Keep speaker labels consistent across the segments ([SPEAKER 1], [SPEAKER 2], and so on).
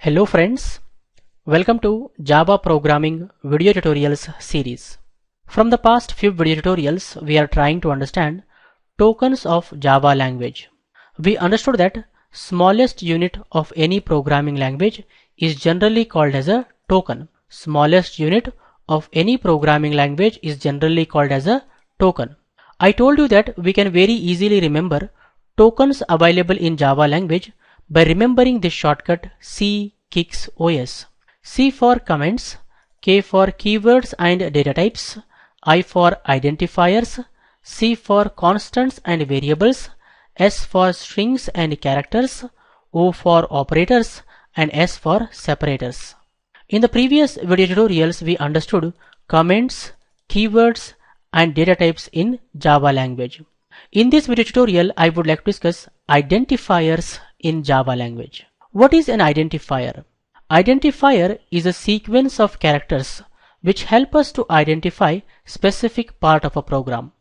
[SPEAKER 1] Hello friends, welcome to Java Programming Video Tutorials series. From the past few video tutorials, we are trying to understand tokens of Java language. We understood that smallest unit of any programming language is generally called as a token. Smallest unit of any programming language is generally called as a token. I told you that we can very easily remember tokens available in Java language by remembering this shortcut C kicks OS. C for comments, K for keywords and data types, I for identifiers, C for constants and variables, S for strings and characters, O for operators, and S for separators. In the previous video tutorials, we understood comments, keywords, and data types in Java language. In this video tutorial, I would like to discuss identifiers in Java language. What is an identifier? Identifier is a sequence of characters which help us to identify specific part of a program.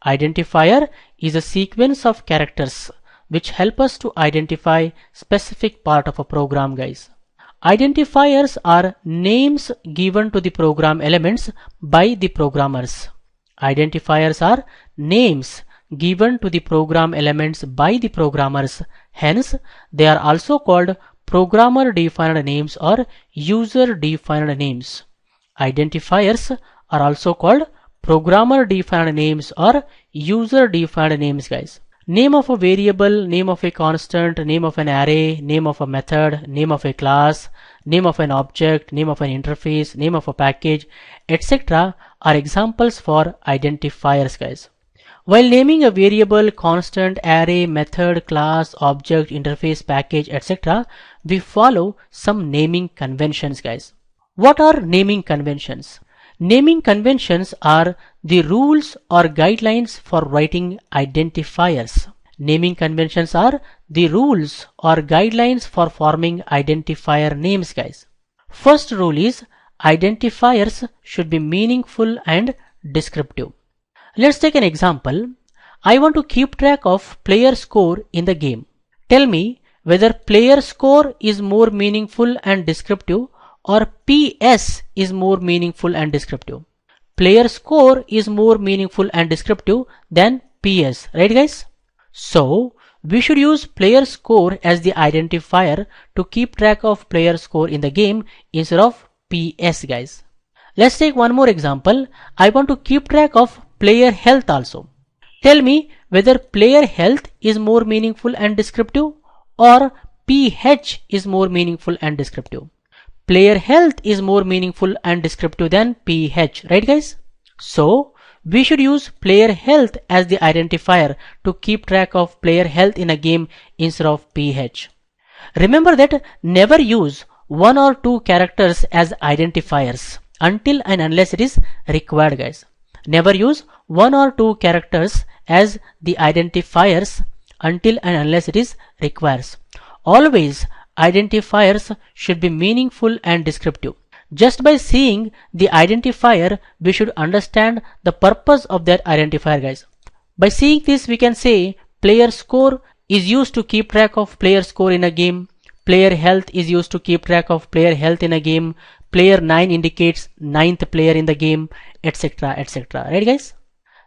[SPEAKER 1] Identifier is a sequence of characters which help us to identify specific part of a program, guys. Identifiers are names given to the program elements by the programmers. Identifiers are names given to the program elements by the programmers. Hence, they are also called programmer defined names or user defined names. Identifiers are also called programmer defined names or user defined names, guys. Name of a variable, name of a constant, name of an array, name of a method, name of a class, name of an object, name of an interface, name of a package, etc. are examples for identifiers, guys. While naming a variable, constant, array, method, class, object, interface, package, etc., we follow some naming conventions, guys. What are naming conventions? Naming conventions are the rules or guidelines for writing identifiers. Naming conventions are the rules or guidelines for forming identifier names, guys. First rule is identifiers should be meaningful and descriptive. Let's take an example. I want to keep track of player score in the game. Tell me whether player score is more meaningful and descriptive or PS is more meaningful and descriptive. Player score is more meaningful and descriptive than PS, right guys? So, we should use player score as the identifier to keep track of player score in the game instead of PS, guys. Let's take one more example. I want to keep track of player health also. Tell me whether player health is more meaningful and descriptive or PH is more meaningful and descriptive. Player health is more meaningful and descriptive than PH, right guys? So, we should use player health as the identifier to keep track of player health in a game instead of PH. Remember that never use one or two characters as identifiers until and unless it is required, guys. Never use one or two characters as the identifiers until and unless it is required. Always identifiers should be meaningful and descriptive. Just by seeing the identifier, we should understand the purpose of that identifier, guys. By seeing this, we can say player score is used to keep track of player score in a game. Player health is used to keep track of player health in a game. Player 9 indicates 9th player in the game, etc. etc. Right guys?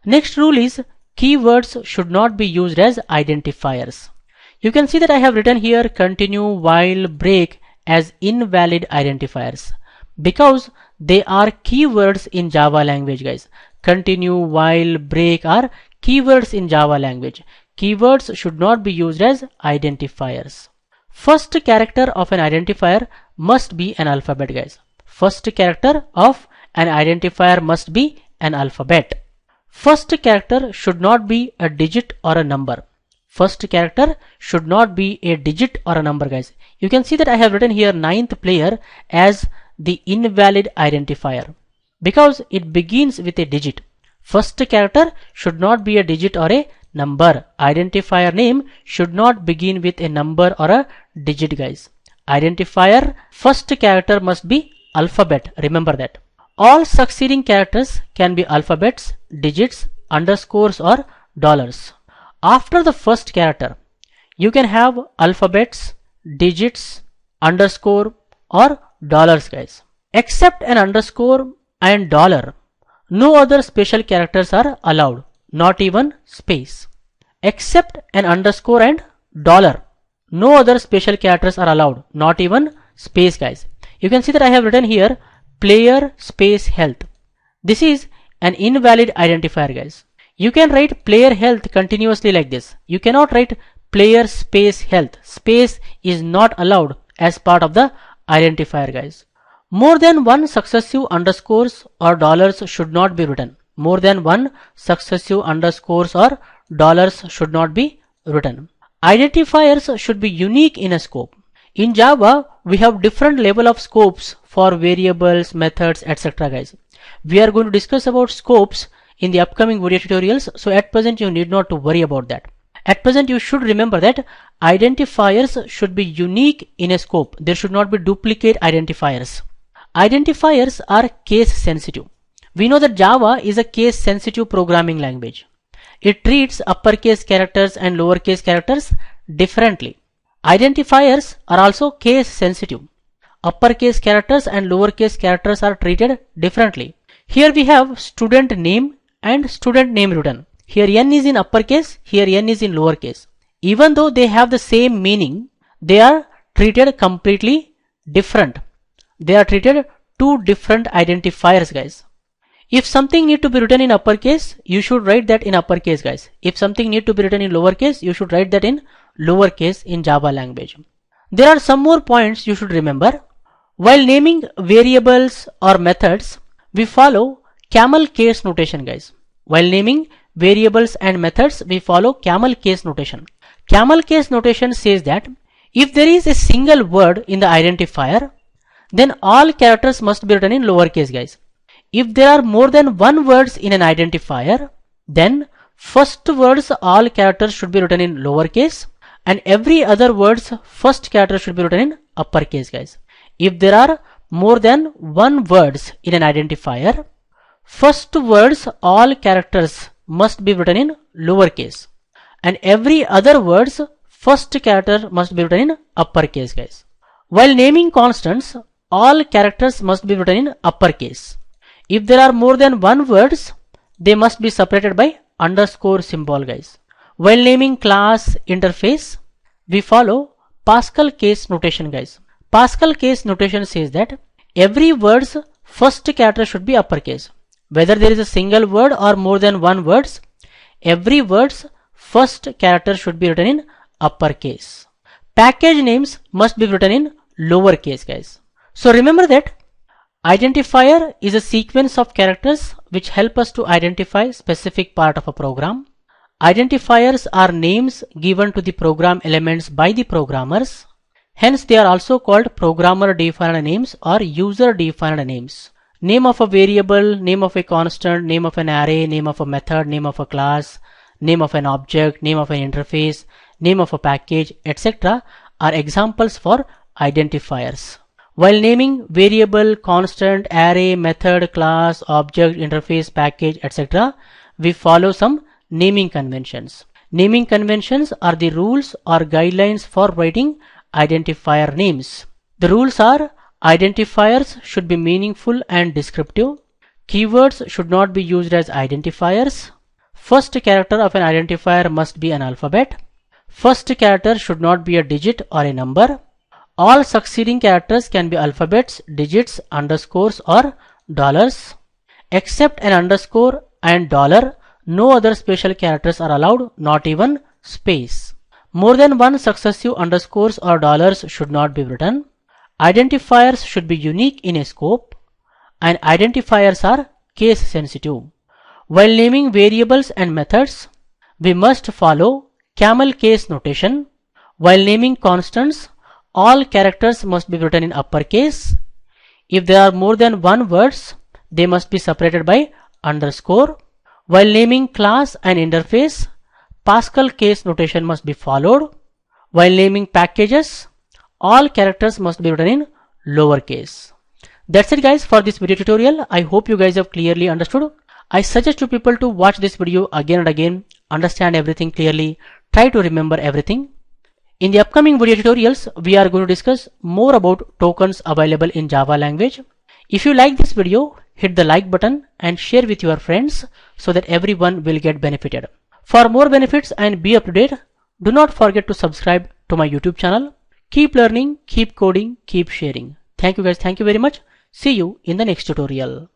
[SPEAKER 1] Next rule is keywords should not be used as identifiers. You can see that I have written here continue, while, break as invalid identifiers because they are keywords in Java language, guys. Continue, while, break are keywords in Java language. Keywords should not be used as identifiers. First character of an identifier must be an alphabet, guys. First character of an identifier must be an alphabet. First character should not be a digit or a number. First character should not be a digit or a number, guys. You can see that I have written here 9th player as the invalid identifier because it begins with a digit. First character should not be a digit or a number. Identifier name should not begin with a number or a digit, guys. Identifier first character must be alphabet. Remember that. All succeeding characters can be alphabets, digits, underscores or dollars. After the first character, you can have alphabets, digits, underscore, or dollars guys. Except an underscore and dollar, no other special characters are allowed, not even space. Except an underscore and dollar, no other special characters are allowed, not even space guys. You can see that I have written here player space health. This is an invalid identifier guys. You can write player health continuously like this. You cannot write player space health. Space is not allowed as part of the identifier guys. More than one successive underscores or dollars should not be written. More than one successive underscores or dollars should not be written. Identifiers should be unique in a scope. In Java, we have different level of scopes for variables, methods, etc. guys. We are going to discuss about scopes in the upcoming video tutorials, so at present you need not to worry about that. At present you should remember that identifiers should be unique in a scope. There should not be duplicate identifiers. Identifiers are case sensitive. We know that Java is a case sensitive programming language. It treats uppercase characters and lowercase characters differently. Identifiers are also case sensitive. Uppercase characters and lowercase characters are treated differently. Here we have student name and student name written. Here n is in uppercase, here n is in lowercase. Even though they have the same meaning, they are treated completely different. They are treated two different identifiers guys. If something need to be written in uppercase, you should write that in uppercase guys. If something need to be written in lowercase, you should write that in lowercase in Java language. There are some more points you should remember. While naming variables or methods, we follow camel case notation guys. While naming variables and methods, we follow camel case notation. Camel case notation says that if there is a single word in the identifier, then all characters must be written in lowercase guys. If there are more than one words in an identifier, then first words all characters should be written in lowercase and every other words first character should be written in uppercase guys. If there are more than one words in an identifier, first words all characters must be written in lowercase and every other words first character must be written in uppercase guys. While naming constants, all characters must be written in uppercase. If there are more than one words, they must be separated by underscore symbol guys. While naming class interface, we follow Pascal case notation guys. Pascal case notation says that every word's first character should be uppercase. Whether there is a single word or more than one words, every word's first character should be written in uppercase. Package names must be written in lowercase guys. So remember that identifier is a sequence of characters which help us to identify specific part of a program. Identifiers are names given to the program elements by the programmers. Hence they are also called programmer defined names or user defined names. Name of a variable, name of a constant, name of an array, name of a method, name of a class, name of an object, name of an interface, name of a package, etc. are examples for identifiers. While naming variable, constant, array, method, class, object, interface, package, etc., we follow some naming conventions. Naming conventions are the rules or guidelines for writing identifier names. The rules are: identifiers should be meaningful and descriptive. Keywords should not be used as identifiers. First character of an identifier must be an alphabet. First character should not be a digit or a number. All succeeding characters can be alphabets, digits, underscores or dollars. Except an underscore and dollar, no other special characters are allowed, not even space. More than one successive underscores or dollars should not be written. Identifiers should be unique in a scope, and identifiers are case sensitive. While naming variables and methods, we must follow camel case notation. While naming constants, all characters must be written in uppercase. If there are more than one words, they must be separated by underscore. While naming class and interface, Pascal case notation must be followed. While naming packages, all characters must be written in lowercase. That's it guys for this video tutorial. I hope you guys have clearly understood. I suggest to people to watch this video again and again, understand everything clearly, try to remember everything. In the upcoming video tutorials, we are going to discuss more about tokens available in Java language. If you like this video, hit the like button and share with your friends so that everyone will get benefited. For more benefits and be up to date, do not forget to subscribe to my YouTube channel. Keep learning, keep coding, keep sharing. Thank you guys. Thank you very much. See you in the next tutorial.